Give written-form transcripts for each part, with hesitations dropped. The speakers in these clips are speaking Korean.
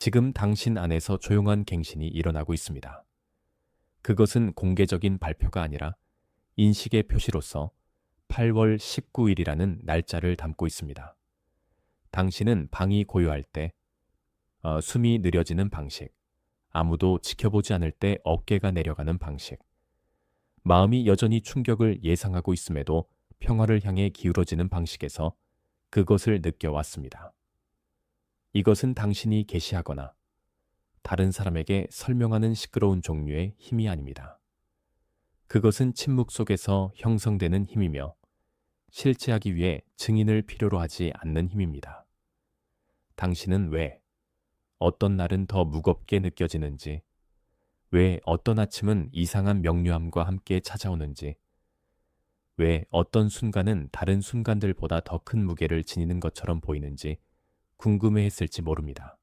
지금 당신 안에서 조용한 갱신이 일어나고 있습니다. 그것은 공개적인 발표가 아니라 인식의 표시로서 8월 19일이라는 날짜를 담고 있습니다. 당신은 방이 고요할 때 숨이 느려지는 방식, 아무도 지켜보지 않을 때 어깨가 내려가는 방식, 마음이 여전히 충격을 예상하고 있음에도 평화를 향해 기울어지는 방식에서 그것을 느껴왔습니다. 이것은 당신이 계시하거나 다른 사람에게 설명하는 시끄러운 종류의 힘이 아닙니다. 그것은 침묵 속에서 형성되는 힘이며 실체하기 위해 증인을 필요로 하지 않는 힘입니다. 당신은 왜, 어떤 날은 더 무겁게 느껴지는지, 왜 어떤 아침은 이상한 명료함과 함께 찾아오는지, 왜 어떤 순간은 다른 순간들보다 더 큰 무게를 지니는 것처럼 보이는지 궁금해했을지 모릅니다.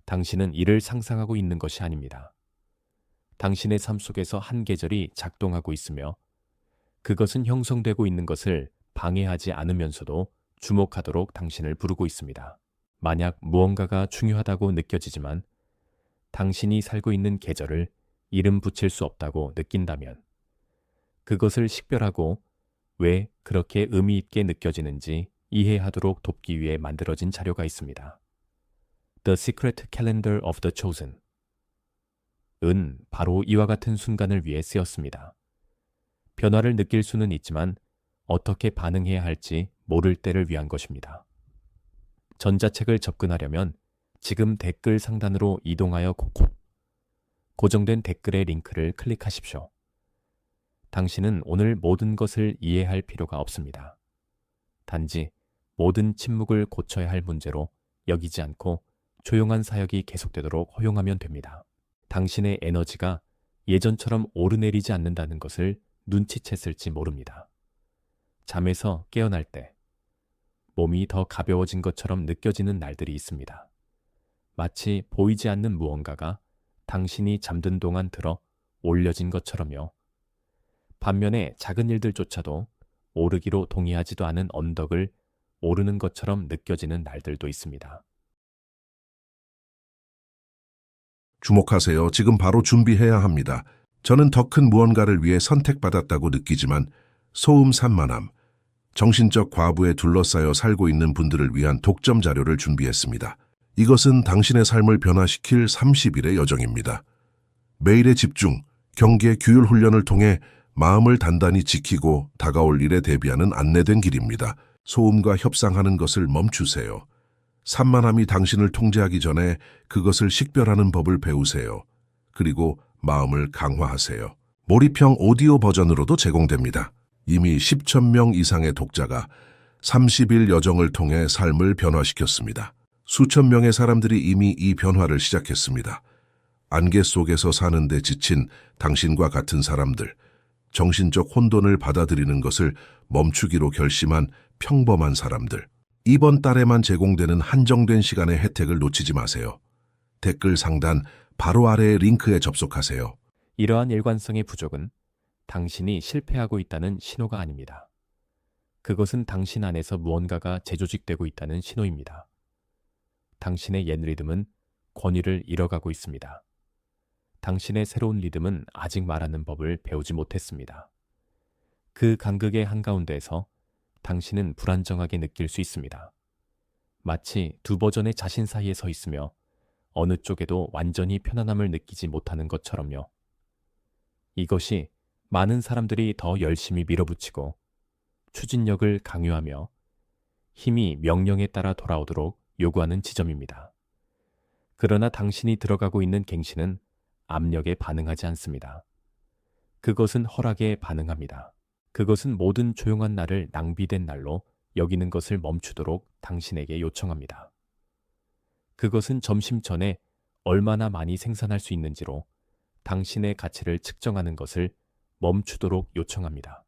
당신은 이를 상상하고 있는 것이 아닙니다. 당신의 삶 속에서 한 계절이 작동하고 있으며 그것은 형성되고 있는 것을 방해하지 않으면서도 주목하도록 당신을 부르고 있습니다. 만약 무언가가 중요하다고 느껴지지만 당신이 살고 있는 계절을 이름 붙일 수 없다고 느낀다면 그것을 식별하고 왜 그렇게 의미 있게 느껴지는지 이해하도록 돕기 위해 만들어진 자료가 있습니다. The Secret Calendar of the Chosen 은 바로 이와 같은 순간을 위해 쓰였습니다. 변화를 느낄 수는 있지만 어떻게 반응해야 할지 모를 때를 위한 것입니다. 전자책을 접근하려면 지금 댓글 상단으로 이동하여 고정된 댓글의 링크를 클릭하십시오. 당신은 오늘 모든 것을 이해할 필요가 없습니다. 단지 모든 침묵을 고쳐야 할 문제로 여기지 않고 조용한 사역이 계속되도록 허용하면 됩니다. 당신의 에너지가 예전처럼 오르내리지 않는다는 것을 눈치챘을지 모릅니다. 잠에서 깨어날 때 몸이 더 가벼워진 것처럼 느껴지는 날들이 있습니다. 마치 보이지 않는 무언가가 당신이 잠든 동안 들어 올려진 것처럼요. 반면에 작은 일들조차도 오르기로 동의하지도 않은 언덕을 오르는 것처럼 느껴지는 날들도 있습니다. 주목하세요. 지금 바로 준비해야 합니다. 저는 더 큰 무언가를 위해 선택받았다고 느끼지만 소음 산만함, 정신적 과부에 둘러싸여 살고 있는 분들을 위한 독점 자료를 준비했습니다. 이것은 당신의 삶을 변화시킬 30일의 여정입니다. 매일의 집중, 경계, 규율 훈련을 통해 마음을 단단히 지키고 다가올 일에 대비하는 안내된 길입니다. 소음과 협상하는 것을 멈추세요. 산만함이 당신을 통제하기 전에 그것을 식별하는 법을 배우세요. 그리고 마음을 강화하세요. 몰입형 오디오 버전으로도 제공됩니다. 이미 10,000명 이상의 독자가 30일 여정을 통해 삶을 변화시켰습니다. 수천 명의 사람들이 이미 이 변화를 시작했습니다. 안개 속에서 사는데 지친 당신과 같은 사람들, 정신적 혼돈을 받아들이는 것을 멈추기로 결심한 평범한 사람들. 이번 달에만 제공되는 한정된 시간의 혜택을 놓치지 마세요. 댓글 상단 바로 아래의 링크에 접속하세요. 이러한 일관성의 부족은 당신이 실패하고 있다는 신호가 아닙니다. 그것은 당신 안에서 무언가가 재조직되고 있다는 신호입니다. 당신의 옛 리듬은 권위를 잃어가고 있습니다. 당신의 새로운 리듬은 아직 말하는 법을 배우지 못했습니다. 그 간극의 한가운데에서 당신은 불안정하게 느낄 수 있습니다. 마치 두 버전의 자신 사이에 서 있으며 어느 쪽에도 완전히 편안함을 느끼지 못하는 것처럼요. 이것이 많은 사람들이 더 열심히 밀어붙이고 추진력을 강요하며 힘이 명령에 따라 돌아오도록 요구하는 지점입니다. 그러나 당신이 들어가고 있는 갱신은 압력에 반응하지 않습니다. 그것은 허락에 반응합니다. 그것은 모든 조용한 날을 낭비된 날로 여기는 것을 멈추도록 당신에게 요청합니다. 그것은 점심 전에 얼마나 많이 생산할 수 있는지로 당신의 가치를 측정하는 것을 멈추도록 요청합니다.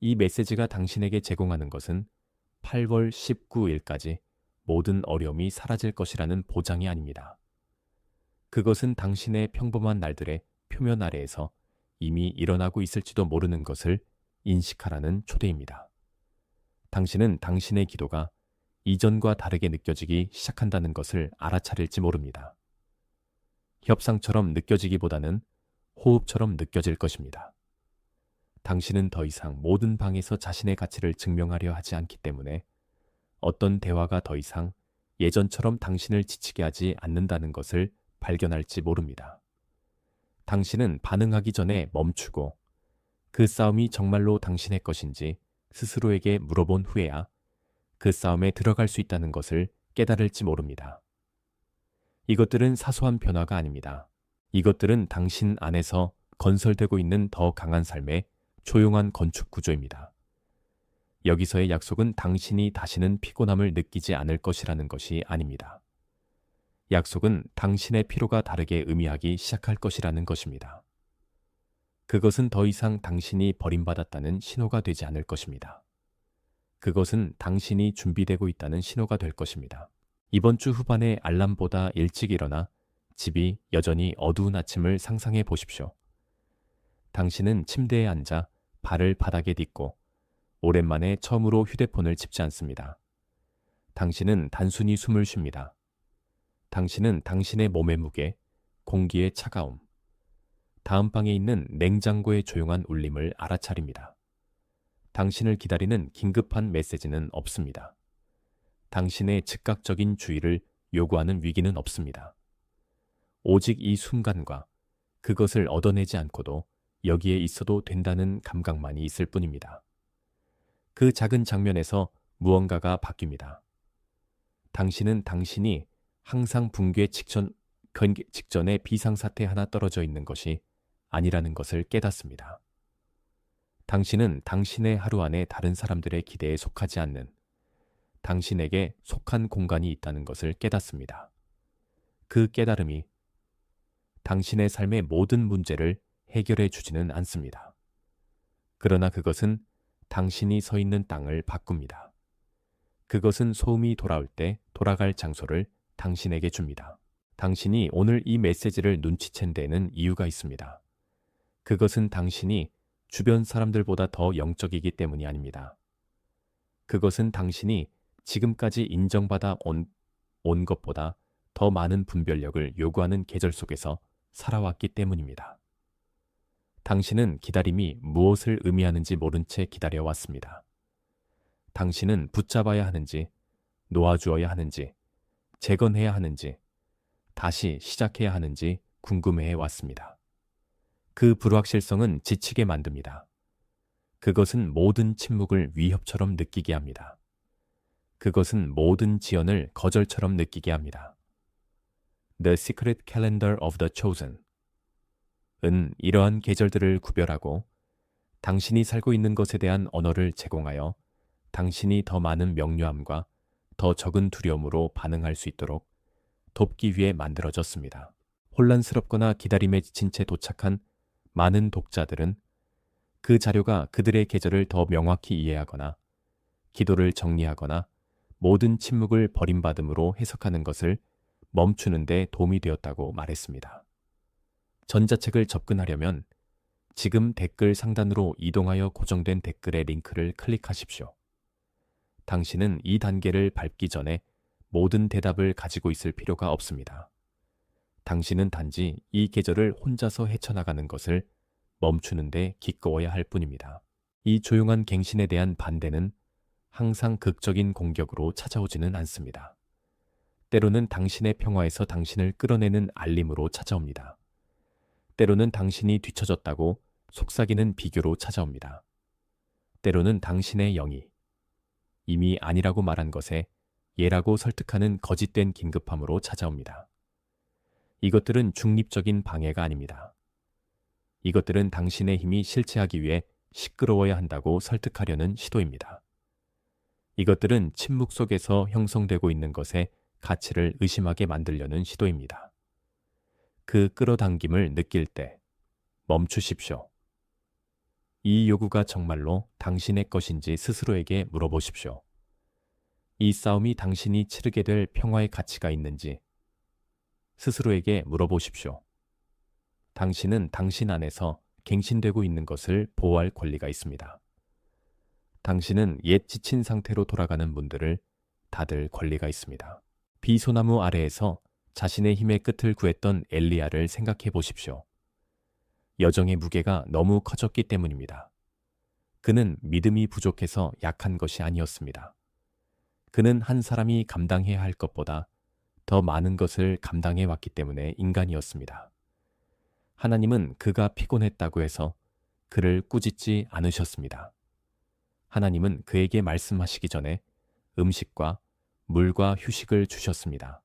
이 메시지가 당신에게 제공하는 것은 8월 19일까지 모든 어려움이 사라질 것이라는 보장이 아닙니다. 그것은 당신의 평범한 날들의 표면 아래에서 이미 일어나고 있을지도 모르는 것을 인식하라는 초대입니다. 당신은 당신의 기도가 이전과 다르게 느껴지기 시작한다는 것을 알아차릴지 모릅니다. 협상처럼 느껴지기보다는 호흡처럼 느껴질 것입니다. 당신은 더 이상 모든 방에서 자신의 가치를 증명하려 하지 않기 때문에 어떤 대화가 더 이상 예전처럼 당신을 지치게 하지 않는다는 것을 발견할지 모릅니다. 당신은 반응하기 전에 멈추고 그 싸움이 정말로 당신의 것인지 스스로에게 물어본 후에야 그 싸움에 들어갈 수 있다는 것을 깨달을지 모릅니다. 이것들은 사소한 변화가 아닙니다. 이것들은 당신 안에서 건설되고 있는 더 강한 삶의 조용한 건축 구조입니다. 여기서의 약속은 당신이 다시는 피곤함을 느끼지 않을 것이라는 것이 아닙니다. 약속은 당신의 피로가 다르게 의미하기 시작할 것이라는 것입니다. 그것은 더 이상 당신이 버림받았다는 신호가 되지 않을 것입니다. 그것은 당신이 준비되고 있다는 신호가 될 것입니다. 이번 주 후반에 알람보다 일찍 일어나 집이 여전히 어두운 아침을 상상해 보십시오. 당신은 침대에 앉아 발을 바닥에 딛고 오랜만에 처음으로 휴대폰을 짚지 않습니다. 당신은 단순히 숨을 쉽니다. 당신은 당신의 몸의 무게, 공기의 차가움, 다음 방에 있는 냉장고의 조용한 울림을 알아차립니다. 당신을 기다리는 긴급한 메시지는 없습니다. 당신의 즉각적인 주의를 요구하는 위기는 없습니다. 오직 이 순간과 그것을 얻어내지 않고도 여기에 있어도 된다는 감각만이 있을 뿐입니다. 그 작은 장면에서 무언가가 바뀝니다. 당신은 당신이 항상 붕괴 직전에 비상사태 하나 떨어져 있는 것이 아니라는 것을 깨닫습니다. 당신은 당신의 하루 안에 다른 사람들의 기대에 속하지 않는 당신에게 속한 공간이 있다는 것을 깨닫습니다. 그 깨달음이 당신의 삶의 모든 문제를 해결해 주지는 않습니다. 그러나 그것은 당신이 서 있는 땅을 바꿉니다. 그것은 소음이 돌아올 때 돌아갈 장소를 당신에게 줍니다. 당신이 오늘 이 메시지를 눈치챈 데에는 이유가 있습니다. 그것은 당신이 주변 사람들보다 더 영적이기 때문이 아닙니다. 그것은 당신이 지금까지 인정받아 온 것보다 더 많은 분별력을 요구하는 계절 속에서 살아왔기 때문입니다. 당신은 기다림이 무엇을 의미하는지 모른 채 기다려왔습니다. 당신은 붙잡아야 하는지, 놓아주어야 하는지, 재건해야 하는지, 다시 시작해야 하는지 궁금해해 왔습니다. 그 불확실성은 지치게 만듭니다. 그것은 모든 침묵을 위협처럼 느끼게 합니다. 그것은 모든 지연을 거절처럼 느끼게 합니다. The Secret Calendar of the Chosen 은 이러한 계절들을 구별하고 당신이 살고 있는 것에 대한 언어를 제공하여 당신이 더 많은 명료함과 더 적은 두려움으로 반응할 수 있도록 돕기 위해 만들어졌습니다. 혼란스럽거나 기다림에 지친 채 도착한 많은 독자들은 그 자료가 그들의 계절을 더 명확히 이해하거나 기도를 정리하거나 모든 침묵을 버림받음으로 해석하는 것을 멈추는 데 도움이 되었다고 말했습니다. 전자책을 접근하려면 지금 댓글 상단으로 이동하여 고정된 댓글의 링크를 클릭하십시오. 당신은 이 단계를 밟기 전에 모든 대답을 가지고 있을 필요가 없습니다. 당신은 단지 이 계절을 혼자서 헤쳐나가는 것을 멈추는 데 기꺼워야 할 뿐입니다. 이 조용한 갱신에 대한 반대는 항상 극적인 공격으로 찾아오지는 않습니다. 때로는 당신의 평화에서 당신을 끌어내는 알림으로 찾아옵니다. 때로는 당신이 뒤처졌다고 속삭이는 비교로 찾아옵니다. 때로는 당신의 영이 이미 아니라고 말한 것에 예라고 설득하는 거짓된 긴급함으로 찾아옵니다. 이것들은 중립적인 방해가 아닙니다. 이것들은 당신의 힘이 실체하기 위해 시끄러워야 한다고 설득하려는 시도입니다. 이것들은 침묵 속에서 형성되고 있는 것의 가치를 의심하게 만들려는 시도입니다. 그 끌어당김을 느낄 때 멈추십시오. 이 요구가 정말로 당신의 것인지 스스로에게 물어보십시오. 이 싸움이 당신이 치르게 될 평화의 가치가 있는지 스스로에게 물어보십시오. 당신은 당신 안에서 갱신되고 있는 것을 보호할 권리가 있습니다. 당신은 옛 지친 상태로 돌아가는 분들을 다들 권리가 있습니다. 비소나무 아래에서 자신의 힘의 끝을 구했던 엘리야를 생각해 보십시오. 여정의 무게가 너무 커졌기 때문입니다. 그는 믿음이 부족해서 약한 것이 아니었습니다. 그는 한 사람이 감당해야 할 것보다 더 많은 것을 감당해 왔기 때문에 인간이었습니다. 하나님은 그가 피곤했다고 해서 그를 꾸짖지 않으셨습니다. 하나님은 그에게 말씀하시기 전에 음식과 물과 휴식을 주셨습니다.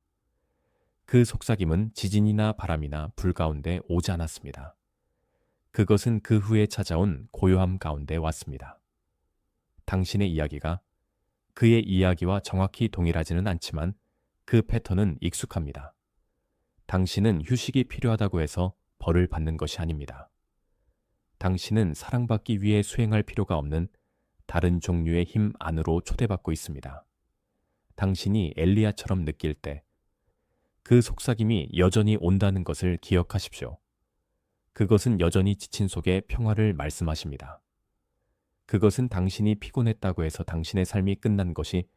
그 속삭임은 지진이나 바람이나 불 가운데 오지 않았습니다. 그것은 그 후에 찾아온 고요함 가운데 왔습니다. 당신의 이야기가 그의 이야기와 정확히 동일하지는 않지만 그 패턴은 익숙합니다. 당신은 휴식이 필요하다고 해서 벌을 받는 것이 아닙니다. 당신은 사랑받기 위해 수행할 필요가 없는 다른 종류의 힘 안으로 초대받고 있습니다. 당신이 엘리야처럼 느낄 때 그 속삭임이 여전히 온다는 것을 기억하십시오. 그것은 여전히 지친 속에 평화를 말씀하십니다. 그것은 당신이 피곤했다고 해서 당신의 삶이 끝난 것이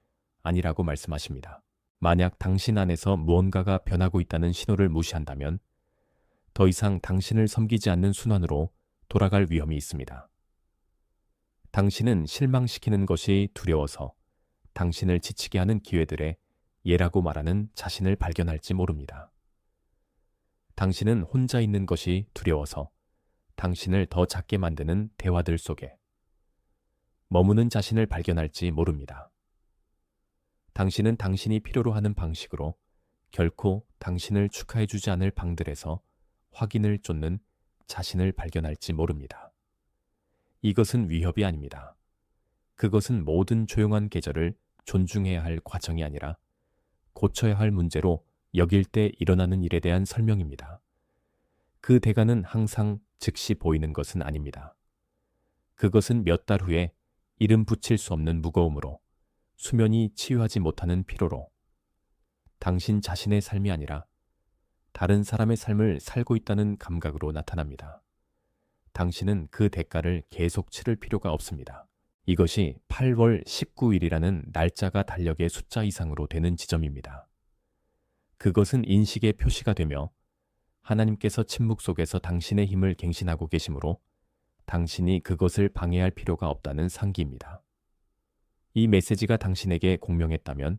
아니라고 말씀하십니다. 만약 당신 안에서 무언가가 변하고 있다는 신호를 무시한다면 더 이상 당신을 섬기지 않는 순환으로 돌아갈 위험이 있습니다. 당신은 실망시키는 것이 두려워서 당신을 지치게 하는 기회들의 예라고 말하는 자신을 발견할지 모릅니다. 당신은 혼자 있는 것이 두려워서 당신을 더 작게 만드는 대화들 속에 머무는 자신을 발견할지 모릅니다. 당신은 당신이 필요로 하는 방식으로 결코 당신을 축하해주지 않을 방들에서 확인을 쫓는 자신을 발견할지 모릅니다. 이것은 위협이 아닙니다. 그것은 모든 조용한 계절을 존중해야 할 과정이 아니라 고쳐야 할 문제로 여길 때 일어나는 일에 대한 설명입니다. 그 대가는 항상 즉시 보이는 것은 아닙니다. 그것은 몇 달 후에 이름 붙일 수 없는 무거움으로, 수면이 치유하지 못하는 피로로, 당신 자신의 삶이 아니라 다른 사람의 삶을 살고 있다는 감각으로 나타납니다. 당신은 그 대가를 계속 치를 필요가 없습니다. 이것이 8월 19일이라는 날짜가 달력의 숫자 이상으로 되는 지점입니다. 그것은 인식의 표시가 되며 하나님께서 침묵 속에서 당신의 힘을 갱신하고 계시므로 당신이 그것을 방해할 필요가 없다는 상기입니다. 이 메시지가 당신에게 공명했다면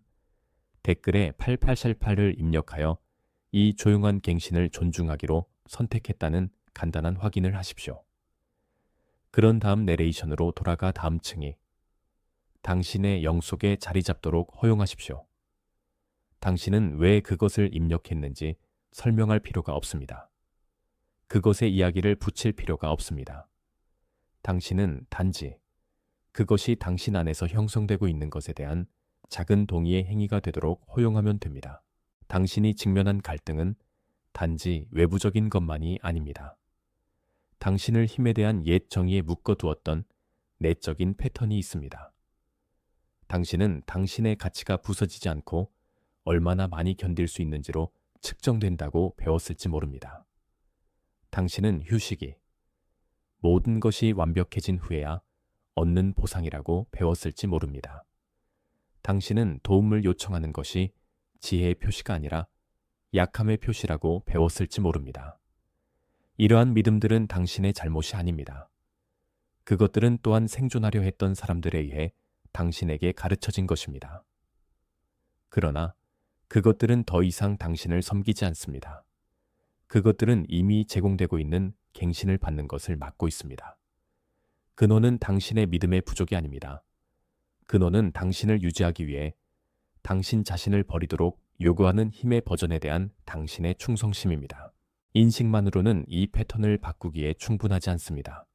댓글에 8888을 입력하여 이 조용한 갱신을 존중하기로 선택했다는 간단한 확인을 하십시오. 그런 다음 내레이션으로 돌아가 다음 층이 당신의 영 속에 자리 잡도록 허용하십시오. 당신은 왜 그것을 입력했는지 설명할 필요가 없습니다. 그것의 이야기를 붙일 필요가 없습니다. 당신은 단지 그것이 당신 안에서 형성되고 있는 것에 대한 작은 동의의 행위가 되도록 허용하면 됩니다. 당신이 직면한 갈등은 단지 외부적인 것만이 아닙니다. 당신을 힘에 대한 옛 정의에 묶어두었던 내적인 패턴이 있습니다. 당신은 당신의 가치가 부서지지 않고 얼마나 많이 견딜 수 있는지로 측정된다고 배웠을지 모릅니다. 당신은 휴식이 모든 것이 완벽해진 후에야 얻는 보상이라고 배웠을지 모릅니다. 당신은 도움을 요청하는 것이 지혜의 표시가 아니라 약함의 표시라고 배웠을지 모릅니다. 이러한 믿음들은 당신의 잘못이 아닙니다. 그것들은 또한 생존하려 했던 사람들에 의해 당신에게 가르쳐진 것입니다. 그러나 그것들은 더 이상 당신을 섬기지 않습니다. 그것들은 이미 제공되고 있는 갱신을 받는 것을 막고 있습니다. 근원은 당신의 믿음의 부족이 아닙니다. 근원은 당신을 유지하기 위해 당신 자신을 버리도록 요구하는 힘의 버전에 대한 당신의 충성심입니다. 인식만으로는 이 패턴을 바꾸기에 충분하지 않습니다.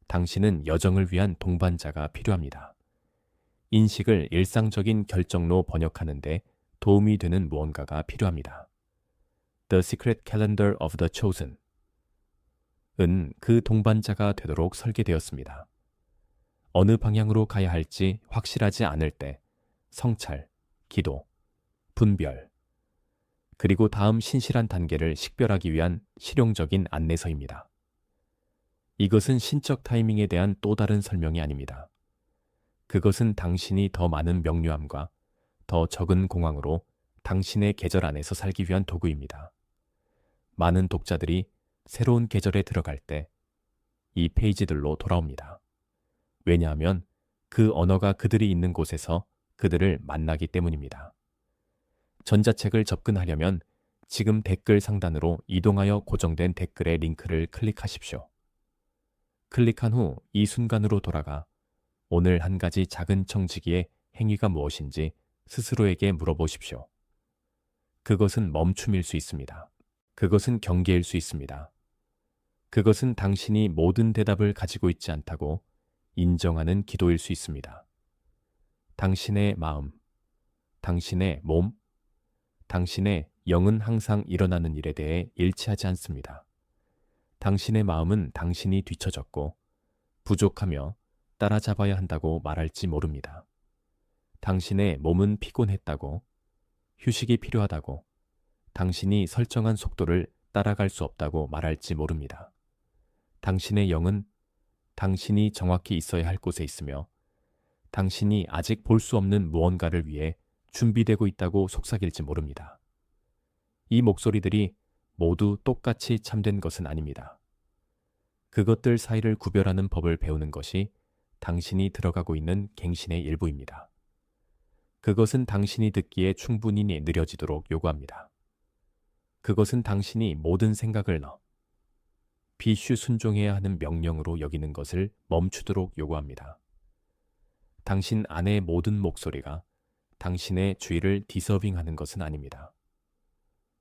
당신은 여정을 위한 동반자가 필요합니다. 인식을 일상적인 결정로 번역하는 데 도움이 되는 무언가가 필요합니다. The Secret Calendar of the Chosen 은 그 동반자가 되도록 설계되었습니다. 어느 방향으로 가야 할지 확실하지 않을 때 성찰, 기도, 분별, 그리고 다음 신실한 단계를 식별하기 위한 실용적인 안내서입니다. 이것은 신적 타이밍에 대한 또 다른 설명이 아닙니다. 그것은 당신이 더 많은 명료함과 더 적은 공황으로 당신의 계절 안에서 살기 위한 도구입니다. 많은 독자들이 새로운 계절에 들어갈 때 이 페이지들로 돌아옵니다. 왜냐하면 그 언어가 그들이 있는 곳에서 그들을 만나기 때문입니다. 전자책을 접근하려면 지금 댓글 상단으로 이동하여 고정된 댓글의 링크를 클릭하십시오. 클릭한 후 이 순간으로 돌아가 오늘 한 가지 작은 청지기의 행위가 무엇인지 스스로에게 물어보십시오. 그것은 멈춤일 수 있습니다. 그것은 경계일 수 있습니다. 그것은 당신이 모든 대답을 가지고 있지 않다고 인정하는 기도일 수 있습니다. 당신의 마음, 당신의 몸, 당신의 영은 항상 일어나는 일에 대해 일치하지 않습니다. 당신의 마음은 당신이 뒤처졌고 부족하며 따라잡아야 한다고 말할지 모릅니다. 당신의 몸은 피곤했다고, 휴식이 필요하다고, 당신이 설정한 속도를 따라갈 수 없다고 말할지 모릅니다. 당신의 영은 당신이 정확히 있어야 할 곳에 있으며 당신이 아직 볼 수 없는 무언가를 위해 준비되고 있다고 속삭일지 모릅니다. 이 목소리들이 모두 똑같이 참된 것은 아닙니다. 그것들 사이를 구별하는 법을 배우는 것이 당신이 들어가고 있는 갱신의 일부입니다. 그것은 당신이 듣기에 충분히 느려지도록 요구합니다. 그것은 당신이 모든 생각을 비슈 순종해야 하는 명령으로 여기는 것을 멈추도록 요구합니다. 당신 안의 모든 목소리가 당신의 주의를 디서빙하는 것은 아닙니다.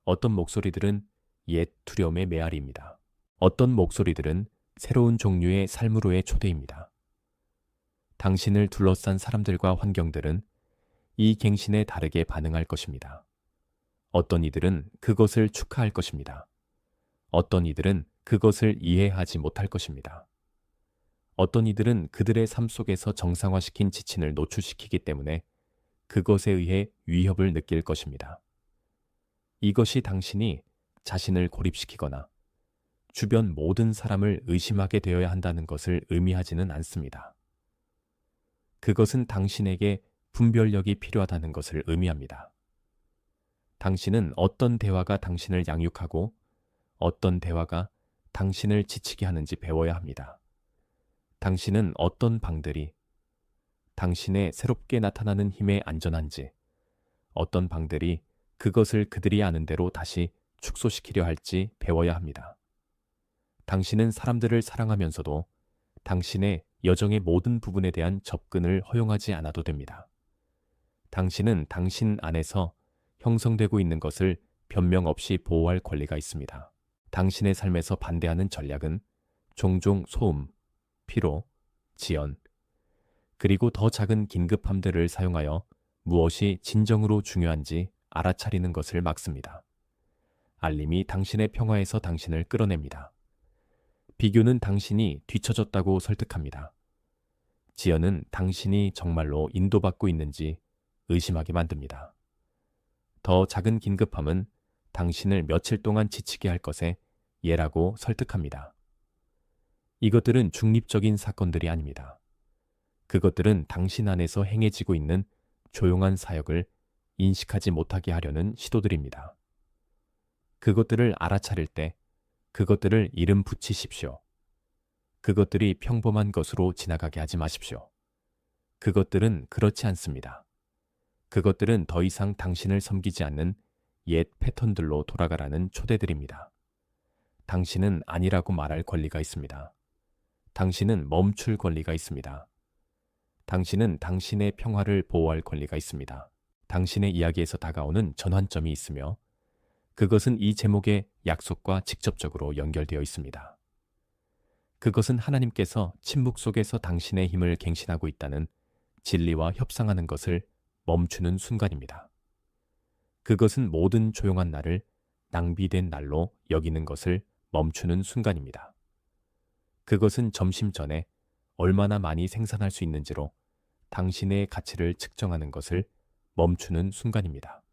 어떤 목소리들은 옛 두려움의 메아리입니다. 어떤 목소리들은 새로운 종류의 삶으로의 초대입니다. 당신을 둘러싼 사람들과 환경들은 이 갱신에 다르게 반응할 것입니다. 어떤 이들은 그것을 축하할 것입니다. 어떤 이들은 그것을 이해하지 못할 것입니다. 어떤 이들은 그들의 삶 속에서 정상화시킨 지친을 노출시키기 때문에 그것에 의해 위협을 느낄 것입니다. 이것이 당신이 자신을 고립시키거나 주변 모든 사람을 의심하게 되어야 한다는 것을 의미하지는 않습니다. 그것은 당신에게 분별력이 필요하다는 것을 의미합니다. 당신은 어떤 대화가 당신을 양육하고 어떤 대화가 당신을 지치게 하는지 배워야 합니다. 당신은 어떤 방들이 당신의 새롭게 나타나는 힘에 안전한지, 어떤 방들이 그것을 그들이 아는 대로 다시 축소시키려 할지 배워야 합니다. 당신은 사람들을 사랑하면서도 당신의 여정의 모든 부분에 대한 접근을 허용하지 않아도 됩니다. 당신은 당신 안에서 형성되고 있는 것을 변명 없이 보호할 권리가 있습니다. 당신의 삶에서 반대하는 전략은 종종 소음, 피로, 지연, 그리고 더 작은 긴급함들을 사용하여 무엇이 진정으로 중요한지 알아차리는 것을 막습니다. 알림이 당신의 평화에서 당신을 끌어냅니다. 비교는 당신이 뒤처졌다고 설득합니다. 지연은 당신이 정말로 인도받고 있는지 의심하게 만듭니다. 더 작은 긴급함은 당신을 며칠 동안 지치게 할 것에 예라고 설득합니다. 이것들은 중립적인 사건들이 아닙니다. 그것들은 당신 안에서 행해지고 있는 조용한 사역을 인식하지 못하게 하려는 시도들입니다. 그것들을 알아차릴 때 그것들을 이름 붙이십시오. 그것들이 평범한 것으로 지나가게 하지 마십시오. 그것들은 그렇지 않습니다. 그것들은 더 이상 당신을 섬기지 않는 옛 패턴들로 돌아가라는 초대들입니다. 당신은 아니라고 말할 권리가 있습니다. 당신은 멈출 권리가 있습니다. 당신은 당신의 평화를 보호할 권리가 있습니다. 당신의 이야기에서 다가오는 전환점이 있으며 그것은 이 제목의 약속과 직접적으로 연결되어 있습니다. 그것은 하나님께서 침묵 속에서 당신의 힘을 갱신하고 있다는 진리와 협상하는 것을 멈추는 순간입니다. 그것은 모든 조용한 날을 낭비된 날로 여기는 것을 멈추는 순간입니다. 그것은 점심 전에 얼마나 많이 생산할 수 있는지로 당신의 가치를 측정하는 것을 멈추는 순간입니다.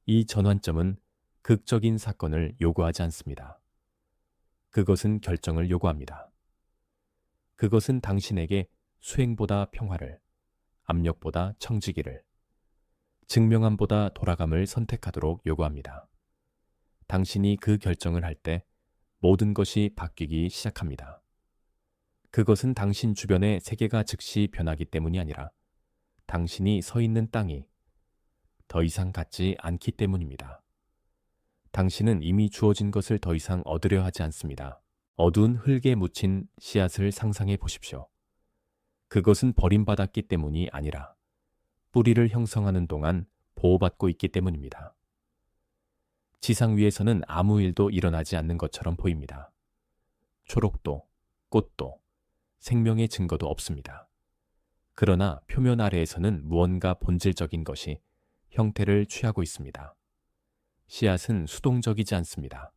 이 전환점은 극적인 사건을 요구하지 않습니다. 그것은 결정을 요구합니다. 그것은 당신에게 수행보다 평화를, 압력보다 청지기를, 증명함보다 돌아감을 선택하도록 요구합니다. 당신이 그 결정을 할 때 모든 것이 바뀌기 시작합니다. 그것은 당신 주변의 세계가 즉시 변하기 때문이 아니라 당신이 서 있는 땅이 더 이상 같지 않기 때문입니다. 당신은 이미 주어진 것을 더 이상 얻으려 하지 않습니다. 어두운 흙에 묻힌 씨앗을 상상해 보십시오. 그것은 버림받았기 때문이 아니라 뿌리를 형성하는 동안 보호받고 있기 때문입니다. 지상 위에서는 아무 일도 일어나지 않는 것처럼 보입니다. 초록도, 꽃도, 생명의 증거도 없습니다. 그러나 표면 아래에서는 무언가 본질적인 것이 형태를 취하고 있습니다. 씨앗은 수동적이지 않습니다.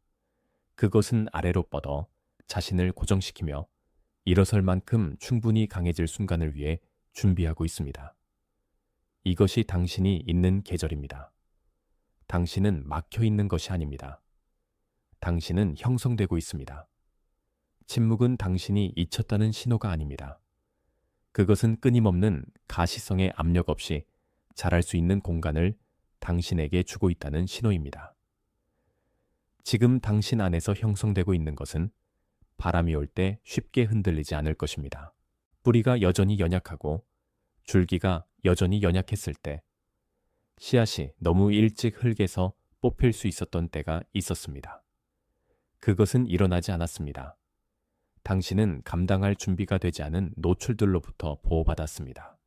그것은 아래로 뻗어 자신을 고정시키며 일어설 만큼 충분히 강해질 순간을 위해 준비하고 있습니다. 이것이 당신이 있는 계절입니다. 당신은 막혀 있는 것이 아닙니다. 당신은 형성되고 있습니다. 침묵은 당신이 잊혔다는 신호가 아닙니다. 그것은 끊임없는 가시성의 압력 없이 자랄 수 있는 공간을 당신에게 주고 있다는 신호입니다. 지금 당신 안에서 형성되고 있는 것은 바람이 올 때 쉽게 흔들리지 않을 것입니다. 뿌리가 여전히 연약하고 줄기가 여전히 연약했을 때 씨앗이 너무 일찍 흙에서 뽑힐 수 있었던 때가 있었습니다. 그것은 일어나지 않았습니다. 당신은 감당할 준비가 되지 않은 노출들로부터 보호받았습니다.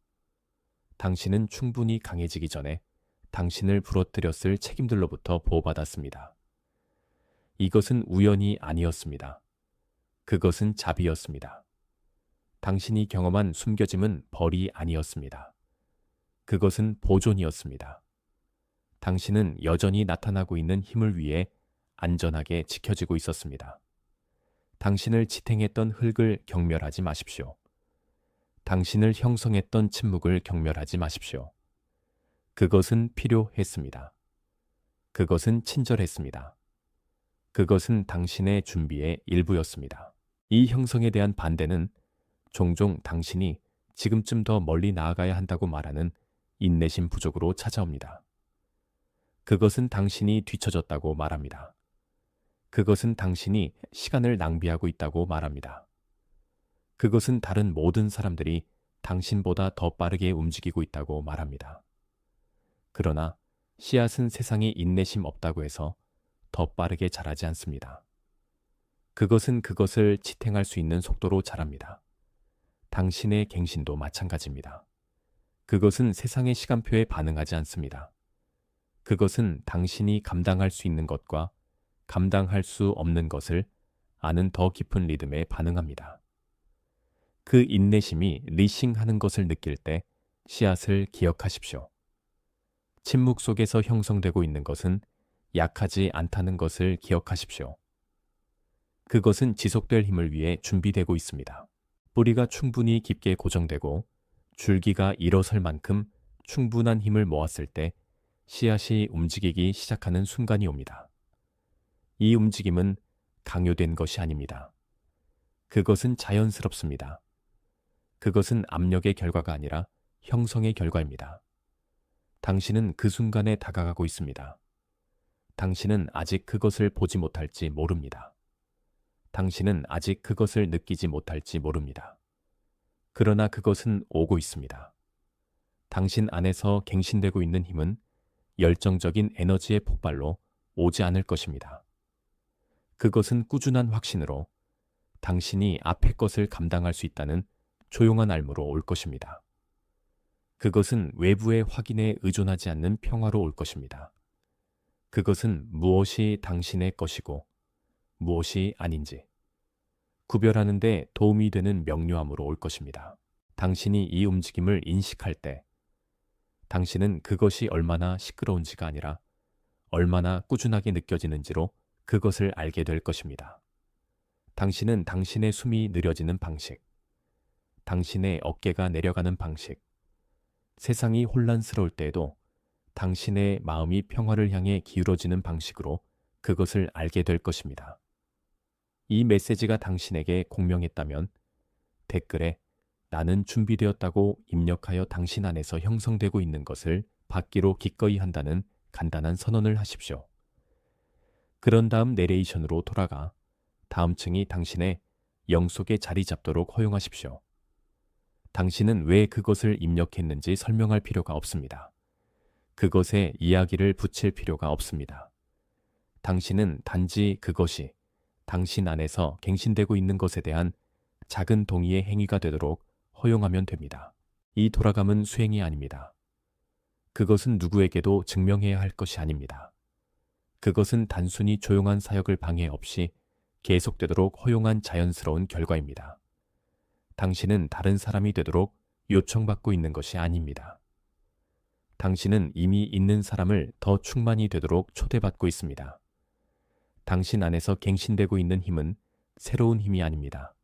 당신은 충분히 강해지기 전에 당신을 부러뜨렸을 책임들로부터 보호받았습니다. 이것은 우연이 아니었습니다. 그것은 자비였습니다. 당신이 경험한 숨겨짐은 벌이 아니었습니다. 그것은 보존이었습니다. 당신은 여전히 나타나고 있는 힘을 위해 안전하게 지켜지고 있었습니다. 당신을 지탱했던 흙을 경멸하지 마십시오. 당신을 형성했던 침묵을 경멸하지 마십시오. 그것은 필요했습니다. 그것은 친절했습니다. 그것은 당신의 준비의 일부였습니다. 이 형성에 대한 반대는 종종 당신이 지금쯤 더 멀리 나아가야 한다고 말하는 인내심 부족으로 찾아옵니다. 그것은 당신이 뒤처졌다고 말합니다. 그것은 당신이 시간을 낭비하고 있다고 말합니다. 그것은 다른 모든 사람들이 당신보다 더 빠르게 움직이고 있다고 말합니다. 그러나 씨앗은 세상이 인내심 없다고 해서 더 빠르게 자라지 않습니다. 그것은 그것을 지탱할 수 있는 속도로 자랍니다. 당신의 갱신도 마찬가지입니다. 그것은 세상의 시간표에 반응하지 않습니다. 그것은 당신이 감당할 수 있는 것과 감당할 수 없는 것을 아는 더 깊은 리듬에 반응합니다. 그 인내심이 리싱하는 것을 느낄 때 씨앗을 기억하십시오. 침묵 속에서 형성되고 있는 것은 약하지 않다는 것을 기억하십시오. 그것은 지속될 힘을 위해 준비되고 있습니다. 뿌리가 충분히 깊게 고정되고 줄기가 일어설 만큼 충분한 힘을 모았을 때 씨앗이 움직이기 시작하는 순간이 옵니다. 이 움직임은 강요된 것이 아닙니다. 그것은 자연스럽습니다. 그것은 압력의 결과가 아니라 형성의 결과입니다. 당신은 그 순간에 다가가고 있습니다. 당신은 아직 그것을 보지 못할지 모릅니다. 당신은 아직 그것을 느끼지 못할지 모릅니다. 그러나 그것은 오고 있습니다. 당신 안에서 갱신되고 있는 힘은 열정적인 에너지의 폭발로 오지 않을 것입니다. 그것은 꾸준한 확신으로 당신이 앞의 것을 감당할 수 있다는 조용한 알무로 올 것입니다. 그것은 외부의 확인에 의존하지 않는 평화로 올 것입니다. 그것은 무엇이 당신의 것이고 무엇이 아닌지 구별하는 데 도움이 되는 명료함으로 올 것입니다. 당신이 이 움직임을 인식할 때 당신은 그것이 얼마나 시끄러운지가 아니라 얼마나 꾸준하게 느껴지는지로 그것을 알게 될 것입니다. 당신은 당신의 숨이 느려지는 방식, 당신의 어깨가 내려가는 방식, 세상이 혼란스러울 때에도 당신의 마음이 평화를 향해 기울어지는 방식으로 그것을 알게 될 것입니다. 이 메시지가 당신에게 공명했다면 댓글에 나는 준비되었다고 입력하여 당신 안에서 형성되고 있는 것을 받기로 기꺼이 한다는 간단한 선언을 하십시오. 그런 다음 내레이션으로 돌아가 다음 층이 당신의 영 속에 자리 잡도록 허용하십시오. 당신은 왜 그것을 입력했는지 설명할 필요가 없습니다. 그것에 이야기를 붙일 필요가 없습니다. 당신은 단지 그것이 당신 안에서 갱신되고 있는 것에 대한 작은 동의의 행위가 되도록 허용하면 됩니다. 이 돌아감은 수행이 아닙니다. 그것은 누구에게도 증명해야 할 것이 아닙니다. 그것은 단순히 조용한 사역을 방해 없이 계속되도록 허용한 자연스러운 결과입니다. 당신은 다른 사람이 되도록 요청받고 있는 것이 아닙니다. 당신은 이미 있는 사람을 더 충만히 되도록 초대받고 있습니다. 당신 안에서 갱신되고 있는 힘은 새로운 힘이 아닙니다.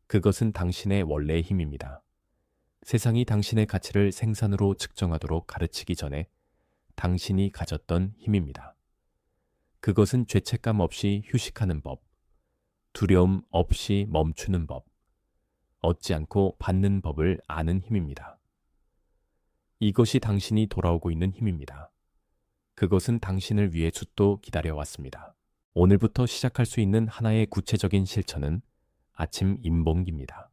그것은 당신의 원래의 힘입니다. 세상이 당신의 가치를 생산으로 측정하도록 가르치기 전에 당신이 가졌던 힘입니다. 그것은 죄책감 없이 휴식하는 법, 두려움 없이 멈추는 법, 얻지 않고 받는 법을 아는 힘입니다. 이것이 당신이 돌아오고 있는 힘입니다. 그것은 당신을 위해 숫도 기다려왔습니다. 오늘부터 시작할 수 있는 하나의 구체적인 실천은 아침 인봉기입니다.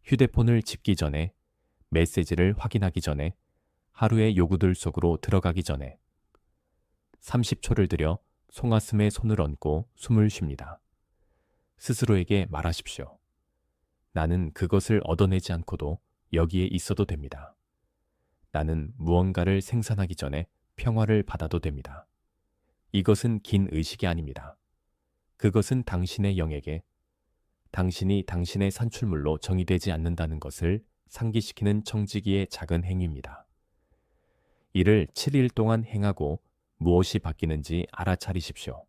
휴대폰을 집기 전에, 메시지를 확인하기 전에, 하루의 요구들 속으로 들어가기 전에 30초를 들여 송아슴에 손을 얹고 숨을 쉽니다. 스스로에게 말하십시오. 나는 그것을 얻어내지 않고도 여기에 있어도 됩니다. 나는 무언가를 생산하기 전에 평화를 받아도 됩니다. 이것은 긴 의식이 아닙니다. 그것은 당신의 영에게 당신이 당신의 산출물로 정의되지 않는다는 것을 상기시키는 청지기의 작은 행위입니다. 이를 7일 동안 행하고 무엇이 바뀌는지 알아차리십시오.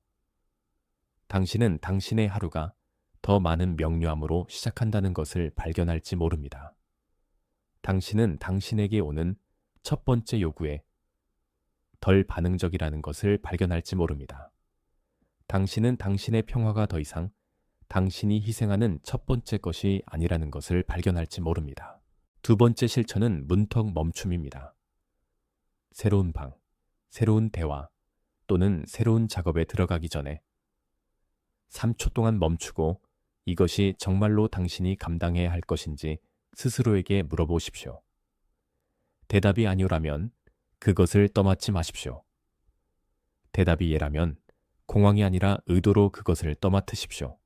당신은 당신의 하루가 더 많은 명료함으로 시작한다는 것을 발견할지 모릅니다. 당신은 당신에게 오는 첫 번째 요구에 덜 반응적이라는 것을 발견할지 모릅니다. 당신은 당신의 평화가 더 이상 당신이 희생하는 첫 번째 것이 아니라는 것을 발견할지 모릅니다. 두 번째 실천은 문턱 멈춤입니다. 새로운 방, 새로운 대화 또는 새로운 작업에 들어가기 전에 3초 동안 멈추고 이것이 정말로 당신이 감당해야 할 것인지 스스로에게 물어보십시오. 대답이 아니오라면 그것을 떠맡지 마십시오. 대답이 예라면 공황이 아니라 의도로 그것을 떠맡으십시오.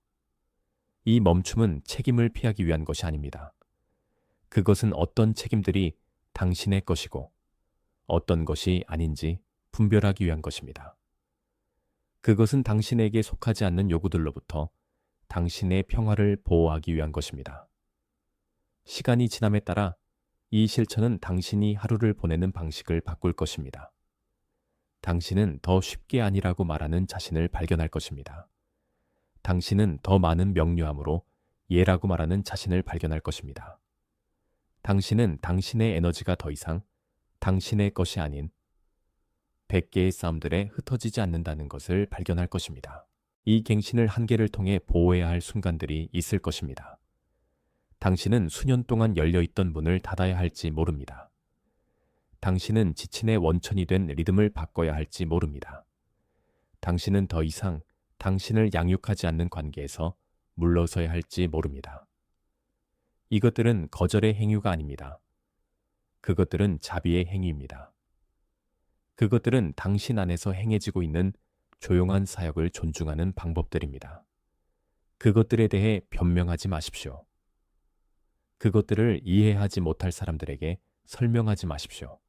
이 멈춤은 책임을 피하기 위한 것이 아닙니다. 그것은 어떤 책임들이 당신의 것이고 어떤 것이 아닌지 분별하기 위한 것입니다. 그것은 당신에게 속하지 않는 요구들로부터 당신의 평화를 보호하기 위한 것입니다. 시간이 지남에 따라 이 실천은 당신이 하루를 보내는 방식을 바꿀 것입니다. 당신은 더 쉽게 아니라고 말하는 자신을 발견할 것입니다. 당신은 더 많은 명료함으로 예라고 말하는 자신을 발견할 것입니다. 당신은 당신의 에너지가 더 이상 당신의 것이 아닌 100개의 싸움들에 흩어지지 않는다는 것을 발견할 것입니다. 이 갱신을 한계를 통해 보호해야 할 순간들이 있을 것입니다. 당신은 수년 동안 열려있던 문을 닫아야 할지 모릅니다. 당신은 지친의 원천이 된 리듬을 바꿔야 할지 모릅니다. 당신은 더 이상 당신을 양육하지 않는 관계에서 물러서야 할지 모릅니다. 이것들은 거절의 행위가 아닙니다. 그것들은 자비의 행위입니다. 그것들은 당신 안에서 행해지고 있는 조용한 사역을 존중하는 방법들입니다. 그것들에 대해 변명하지 마십시오. 그것들을 이해하지 못할 사람들에게 설명하지 마십시오.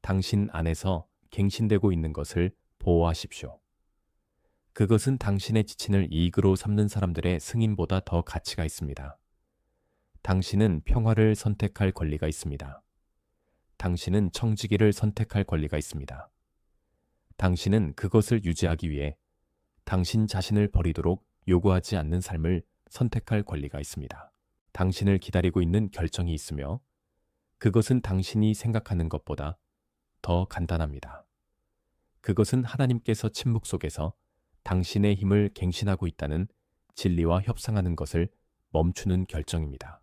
당신 안에서 갱신되고 있는 것을 보호하십시오. 그것은 당신의 지친을 이익으로 삼는 사람들의 승인보다 더 가치가 있습니다. 당신은 평화를 선택할 권리가 있습니다. 당신은 청지기를 선택할 권리가 있습니다. 당신은 그것을 유지하기 위해 당신 자신을 버리도록 요구하지 않는 삶을 선택할 권리가 있습니다. 당신을 기다리고 있는 결정이 있으며 그것은 당신이 생각하는 것보다 더 간단합니다. 그것은 하나님께서 침묵 속에서 당신의 힘을 갱신하고 있다는 진리와 협상하는 것을 멈추는 결정입니다.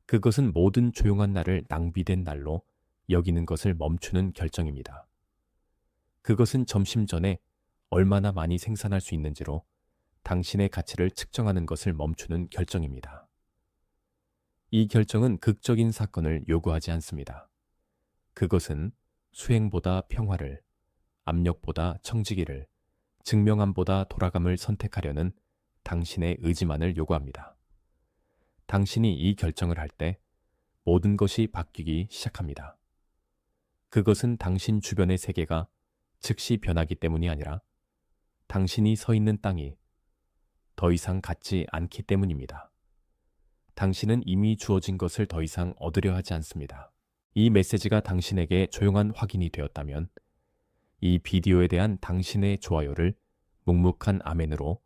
그것은 모든 조용한 날을 낭비된 날로 여기는 것을 멈추는 결정입니다. 그것은 점심 전에 얼마나 많이 생산할 수 있는지로 당신의 가치를 측정하는 것을 멈추는 결정입니다. 이 결정은 극적인 사건을 요구하지 않습니다. 그것은 수행보다 평화를, 압력보다 청지기를, 증명함보다 돌아감을 선택하려는 당신의 의지만을 요구합니다. 당신이 이 결정을 할 때 모든 것이 바뀌기 시작합니다. 그것은 당신 주변의 세계가 즉시 변하기 때문이 아니라 당신이 서 있는 땅이 더 이상 같지 않기 때문입니다. 당신은 이미 주어진 것을 더 이상 얻으려 하지 않습니다. 이 메시지가 당신에게 조용한 확인이 되었다면 이 비디오에 대한 당신의 좋아요를 묵묵한 아멘으로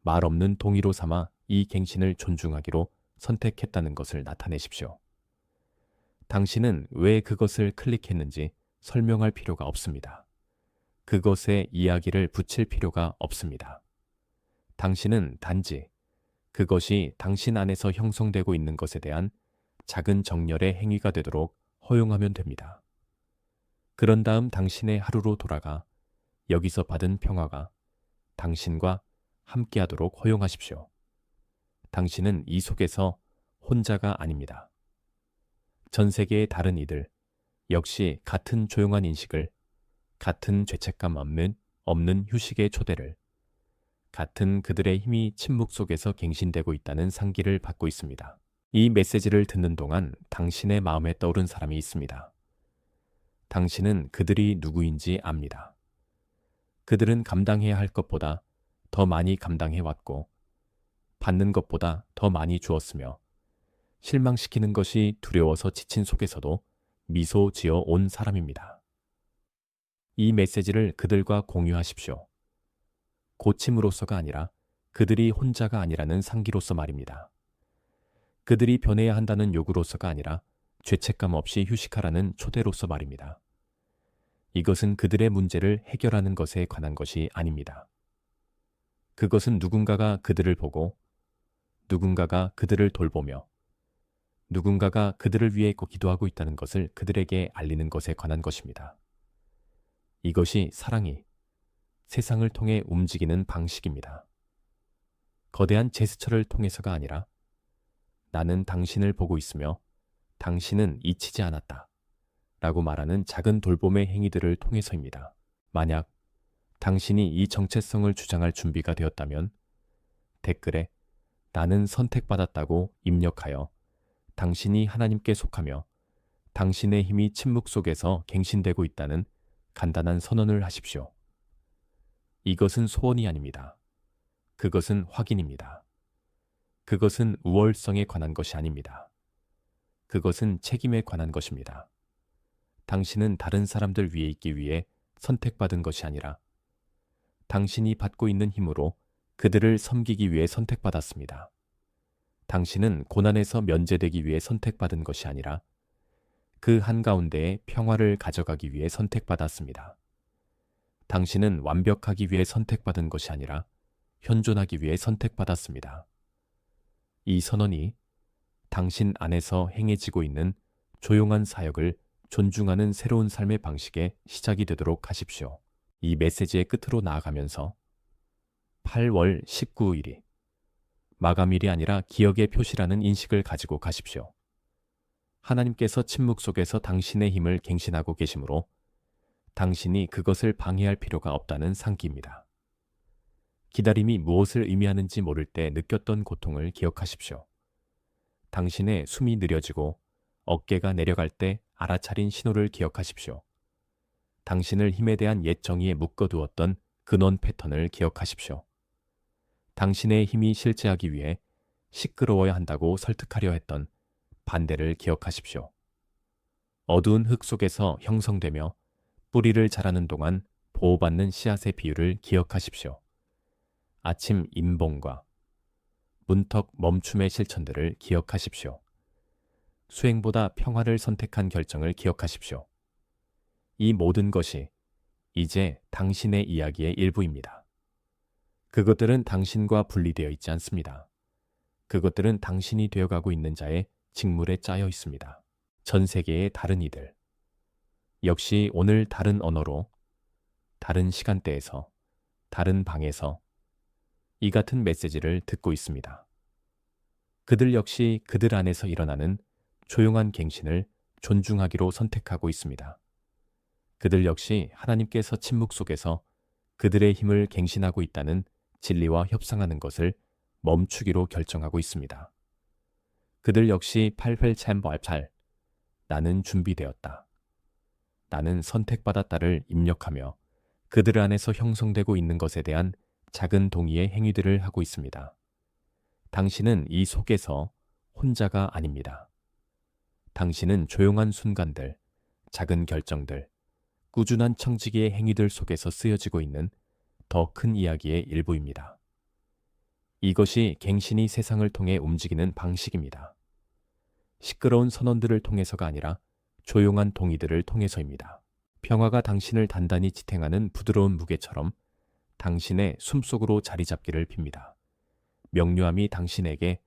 말 없는 동의로 삼아 이 갱신을 존중하기로 선택했다는 것을 나타내십시오. 당신은 왜 그것을 클릭했는지 설명할 필요가 없습니다. 그것에 이야기를 붙일 필요가 없습니다. 당신은 단지 그것이 당신 안에서 형성되고 있는 것에 대한 작은 정렬의 행위가 되도록 허용하면 됩니다. 그런 다음 당신의 하루로 돌아가 여기서 받은 평화가 당신과 함께하도록 허용하십시오. 당신은 이 속에서 혼자가 아닙니다. 전 세계의 다른 이들 역시 같은 조용한 인식을, 같은 죄책감 없는 휴식의 초대를, 같은 그들의 힘이 침묵 속에서 갱신되고 있다는 상기를 받고 있습니다. 이 메시지를 듣는 동안 당신의 마음에 떠오른 사람이 있습니다. 당신은 그들이 누구인지 압니다. 그들은 감당해야 할 것보다 더 많이 감당해 왔고, 받는 것보다 더 많이 주었으며, 실망시키는 것이 두려워서 지친 속에서도 미소 지어 온 사람입니다. 이 메시지를 그들과 공유하십시오. 고침으로서가 아니라 그들이 혼자가 아니라는 상기로서 말입니다. 그들이 변해야 한다는 요구로서가 아니라 죄책감 없이 휴식하라는 초대로서 말입니다. 이것은 그들의 문제를 해결하는 것에 관한 것이 아닙니다. 그것은 누군가가 그들을 보고, 누군가가 그들을 돌보며, 누군가가 그들을 위해 기도하고 있다는 것을 그들에게 알리는 것에 관한 것입니다. 이것이 사랑이 세상을 통해 움직이는 방식입니다. 거대한 제스처를 통해서가 아니라 나는 당신을 보고 있으며 당신은 잊히지 않았다 라고 말하는 작은 돌봄의 행위들을 통해서입니다. 만약 당신이 이 정체성을 주장할 준비가 되었다면 댓글에 나는 선택받았다고 입력하여 당신이 하나님께 속하며 당신의 힘이 침묵 속에서 갱신되고 있다는 간단한 선언을 하십시오. 이것은 소원이 아닙니다. 그것은 확인입니다. 그것은 우월성에 관한 것이 아닙니다. 그것은 책임에 관한 것입니다. 당신은 다른 사람들 위에 있기 위해 선택받은 것이 아니라 당신이 받고 있는 힘으로 그들을 섬기기 위해 선택받았습니다. 당신은 고난에서 면제되기 위해 선택받은 것이 아니라 그 한가운데에 평화를 가져가기 위해 선택받았습니다. 당신은 완벽하기 위해 선택받은 것이 아니라 현존하기 위해 선택받았습니다. 이 선언이 당신 안에서 행해지고 있는 조용한 사역을 존중하는 새로운 삶의 방식의 시작이 되도록 하십시오. 이 메시지의 끝으로 나아가면서 8월 19일이 마감일이 아니라 기억의 표시라는 인식을 가지고 가십시오. 하나님께서 침묵 속에서 당신의 힘을 갱신하고 계시므로 당신이 그것을 방해할 필요가 없다는 상기입니다. 기다림이 무엇을 의미하는지 모를 때 느꼈던 고통을 기억하십시오. 당신의 숨이 느려지고 어깨가 내려갈 때 알아차린 신호를 기억하십시오. 당신을 힘에 대한 옛 정의에 묶어두었던 근원 패턴을 기억하십시오. 당신의 힘이 실제하기 위해 시끄러워야 한다고 설득하려 했던 반대를 기억하십시오. 어두운 흙 속에서 형성되며 뿌리를 자라는 동안 보호받는 씨앗의 비율을 기억하십시오. 아침 인봉과 문턱 멈춤의 실천들을 기억하십시오. 수행보다 평화를 선택한 결정을 기억하십시오. 이 모든 것이 이제 당신의 이야기의 일부입니다. 그것들은 당신과 분리되어 있지 않습니다. 그것들은 당신이 되어가고 있는 자의 직물에 짜여 있습니다. 전 세계의 다른 이들, 역시 오늘 다른 언어로, 다른 시간대에서, 다른 방에서 이 같은 메시지를 듣고 있습니다. 그들 역시 그들 안에서 일어나는 조용한 갱신을 존중하기로 선택하고 있습니다. 그들 역시 하나님께서 침묵 속에서 그들의 힘을 갱신하고 있다는 진리와 협상하는 것을 멈추기로 결정하고 있습니다. 그들 역시 8 나는 준비되었다. 나는 선택받았다를 입력하며 그들 안에서 형성되고 있는 것에 대한 작은 동의의 행위들을 하고 있습니다. 당신은 이 속에서 혼자가 아닙니다. 당신은 조용한 순간들, 작은 결정들, 꾸준한 청지기의 행위들 속에서 쓰여지고 있는 더 큰 이야기의 일부입니다. 이것이 갱신이 세상을 통해 움직이는 방식입니다. 시끄러운 선언들을 통해서가 아니라 조용한 동의들을 통해서입니다. 평화가 당신을 단단히 지탱하는 부드러운 무게처럼 당신의 숨속으로 자리 잡기를 빕니다. 명료함이 당신에게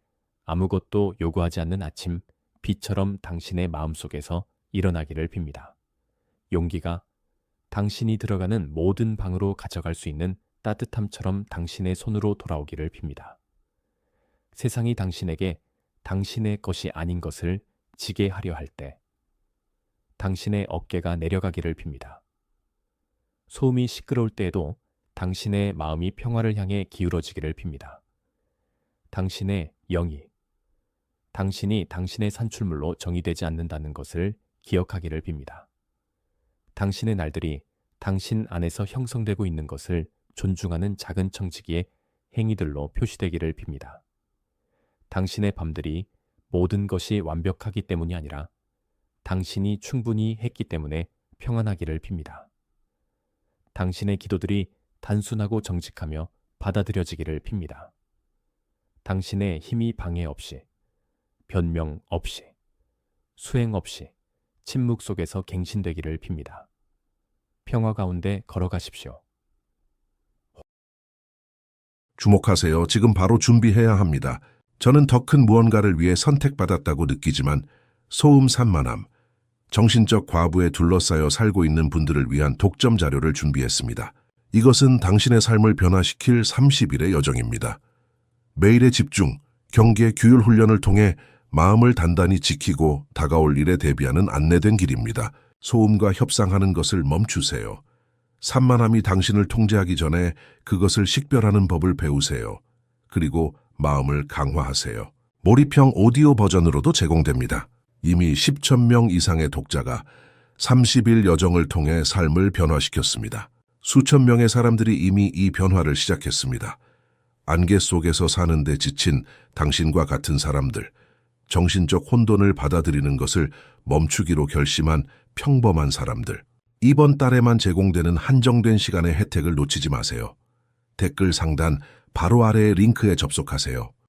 아무것도 요구하지 않는 아침 비처럼 당신의 마음속에서 일어나기를 빕니다. 용기가 당신이 들어가는 모든 방으로 가져갈 수 있는 따뜻함처럼 당신의 손으로 돌아오기를 빕니다. 세상이 당신에게 당신의 것이 아닌 것을 지게 하려 할 때 당신의 어깨가 내려가기를 빕니다. 소음이 시끄러울 때에도 당신의 마음이 평화를 향해 기울어지기를 빕니다. 당신의 영이 당신이 당신의 산출물로 정의되지 않는다는 것을 기억하기를 빕니다. 당신의 날들이 당신 안에서 형성되고 있는 것을 존중하는 작은 청지기의 행위들로 표시되기를 빕니다. 당신의 밤들이 모든 것이 완벽하기 때문이 아니라 당신이 충분히 했기 때문에 평안하기를 빕니다. 당신의 기도들이 단순하고 정직하며 받아들여지기를 빕니다. 당신의 힘이 방해 없이, 변명 없이, 수행 없이 침묵 속에서 갱신되기를 빕니다. 평화 가운데 걸어가십시오. 주목하세요. 지금 바로 준비해야 합니다. 저는 더 큰 무언가를 위해 선택받았다고 느끼지만 소음 산만함, 정신적 과부에 둘러싸여 살고 있는 분들을 위한 독점 자료를 준비했습니다. 이것은 당신의 삶을 변화시킬 30일의 여정입니다. 매일의 집중, 경계, 규율 훈련을 통해 마음을 단단히 지키고 다가올 일에 대비하는 안내된 길입니다. 소음과 협상하는 것을 멈추세요. 산만함이 당신을 통제하기 전에 그것을 식별하는 법을 배우세요. 그리고 마음을 강화하세요. 몰입형 오디오 버전으로도 제공됩니다. 이미 10,000명 이상의 독자가 30일 여정을 통해 삶을 변화시켰습니다. 수천 명의 사람들이 이미 이 변화를 시작했습니다. 안개 속에서 사는데 지친 당신과 같은 사람들, 정신적 혼돈을 받아들이는 것을 멈추기로 결심한 평범한 사람들. 이번 달에만 제공되는 한정된 시간의 혜택을 놓치지 마세요. 댓글 상단 바로 아래의 링크에 접속하세요.